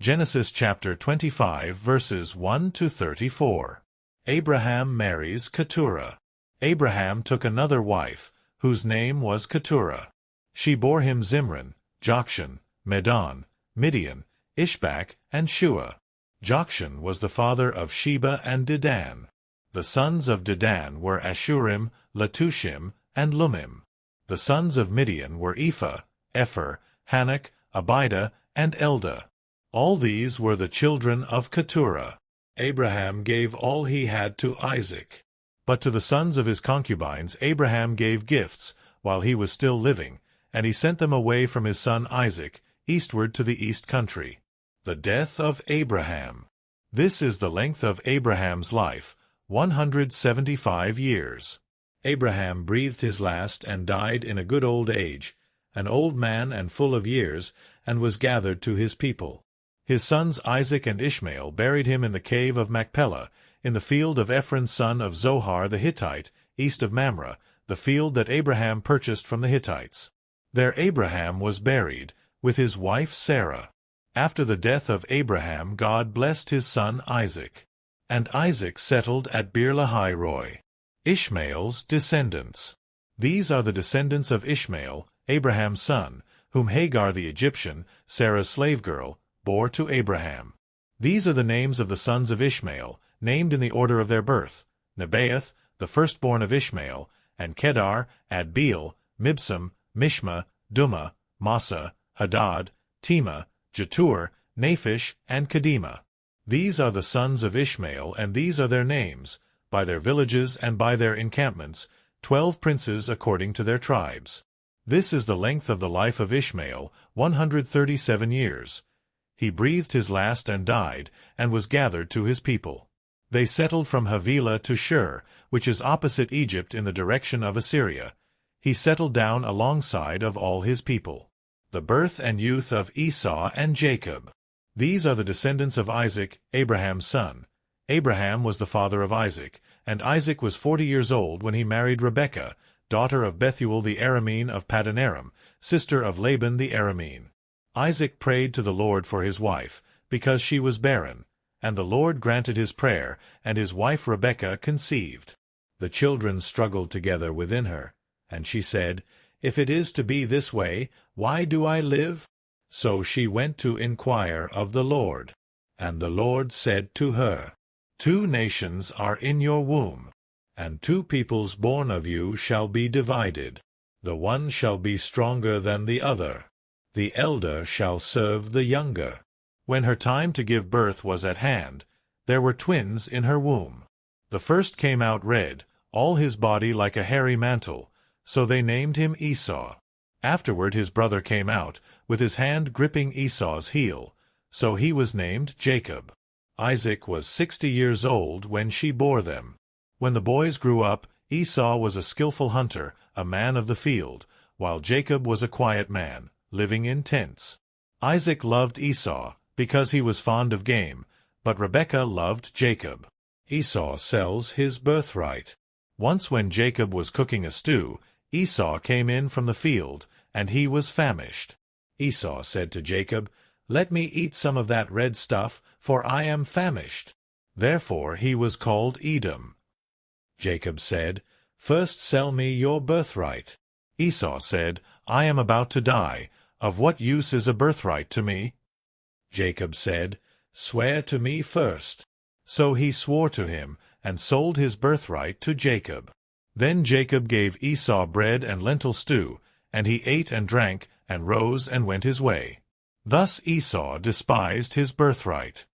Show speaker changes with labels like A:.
A: Genesis chapter 25 verses 1 to 34. Abraham marries Keturah. Abraham took another wife, whose name was Keturah. She bore him Zimran, Jokshan, Medan, Midian, Ishbak, and Shua. Jokshan was the father of Sheba and Dedan. The sons of Dedan were Ashurim, Letushim, and Lumim. The sons of Midian were Ephah, Epher, Hanok, Abida, and Eldah. All these were the children of Keturah. Abraham gave all he had to Isaac. But to the sons of his concubines Abraham gave gifts while he was still living, and he sent them away from his son Isaac, eastward to the east country. The death of Abraham. This is the length of Abraham's life, 175 years. Abraham breathed his last and died in a good old age, an old man and full of years, and was gathered to his people. His sons Isaac and Ishmael buried him in the cave of Machpelah, in the field of Ephron's son of Zohar the Hittite, east of Mamre, the field that Abraham purchased from the Hittites. There Abraham was buried, with his wife Sarah. After the death of Abraham God blessed his son Isaac. And Isaac settled at Beer-lahai-roi. Ishmael's descendants. These are the descendants of Ishmael, Abraham's son, whom Hagar the Egyptian, Sarah's slave girl, bore to Abraham. These are the names of the sons of Ishmael, named in the order of their birth: Nebaioth, the firstborn of Ishmael, and Kedar, Adbeel, Mibsam, Mishma, Dumah, Massa, Hadad, Tema, Jetur, Naphish, and Kedemah. These are the sons of Ishmael, and these are their names, by their villages and by their encampments, 12 princes according to their tribes. This is the length of the life of Ishmael, 137 years. He breathed his last and died, and was gathered to his people. They settled from Havilah to Shur, which is opposite Egypt in the direction of Assyria. He settled down alongside of all his people. The birth and youth of Esau and Jacob. These are the descendants of Isaac, Abraham's son. Abraham was the father of Isaac, and Isaac was 40 years old when he married Rebekah, daughter of Bethuel the Aramean of Paddan Aram, sister of Laban the Aramean. Isaac prayed to the Lord for his wife, because she was barren, and the Lord granted his prayer, and his wife Rebekah conceived. The children struggled together within her, and she said, "If it is to be this way, why do I live?" So she went to inquire of the Lord. And the Lord said to her, "2 nations are in your womb, and 2 peoples born of you shall be divided. The one shall be stronger than the other. The elder shall serve the younger." When her time to give birth was at hand, there were twins in her womb. The first came out red, all his body like a hairy mantle, so they named him Esau. Afterward his brother came out, with his hand gripping Esau's heel, so he was named Jacob. Isaac was 60 years old when she bore them. When the boys grew up, Esau was a skillful hunter, a man of the field, while Jacob was a quiet man, living in tents. Isaac loved Esau, because he was fond of game, but Rebekah loved Jacob. Esau sells his birthright. Once when Jacob was cooking a stew, Esau came in from the field, and he was famished. Esau said to Jacob, "Let me eat some of that red stuff, for I am famished." Therefore he was called Edom. Jacob said, "First sell me your birthright." Esau said, "I am about to die. Of what use is a birthright to me?" Jacob said, "Swear to me first." So he swore to him, and sold his birthright to Jacob. Then Jacob gave Esau bread and lentil stew, and he ate and drank, and rose and went his way. Thus Esau despised his birthright.